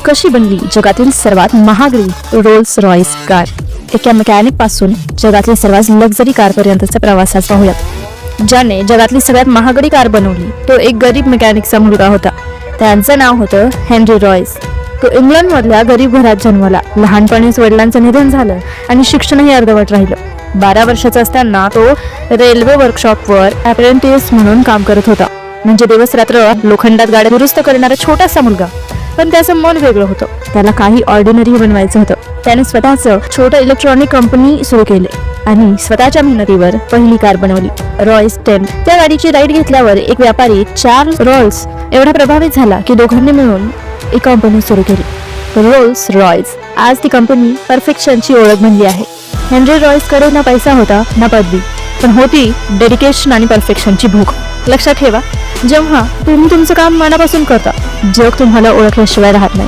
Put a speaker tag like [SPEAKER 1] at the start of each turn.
[SPEAKER 1] कशी बनली जगातील सर्वात महागडी रोल्स रॉयस कार? एका मेकॅनिक पासून जगातली सर्वात लक्झरी कार पर्यंतचा प्रवास आज पाहूयात. ज्याने जगातली सगळ्यात महागडी कार बनवली तो एक गरीब मेकॅनिकचा मुलगा होता. त्यांचं नाव होतं हेनरी रॉयस. तो इंग्लंड मधल्या गरीब घरात जन्मला. लहानपणीच वडिलांचं निधन झालं आणि शिक्षणही अर्धवट राहिलं. 12 वर्षाचा असताना तो रेल्वे वर्कशॉपवर अप्रेंटिस म्हणून काम करत होता. म्हणजे दिवस रात्र लोखंडात गाड्या दुरुस्त करणारा छोटासा मुलगा. पण त्याचं मन वेगळं होतं. त्याला काही ऑर्डिनरी बनवायचं होतं. त्याने स्वतःचं छोटं इलेक्ट्रॉनिक कंपनी सुरू केले आणि स्वतःच्या मेहनतीवर पहिली कार बनवली, रॉयस 10. त्या गाडीची राईड घेतल्यावर एक व्यापारी चार्ल्स रॉयस एवढा प्रभावित झाला की दोघांनी मिळून एक कंपनी सुरू केली, रोल्स रॉयस. आज ती कंपनी परफेक्शनची ओळख बनली आहे. हेनरी रॉयसकडे ना पैसा होता ना पदवी, पण होती डेडिकेशन आणि परफेक्शनची भूक. लक्षात ठेवा, जेव्हा तुम्ही तुमचं काम मनापासून करता, जग तुम्हाला ओळखल्याशिवाय राहत नाही.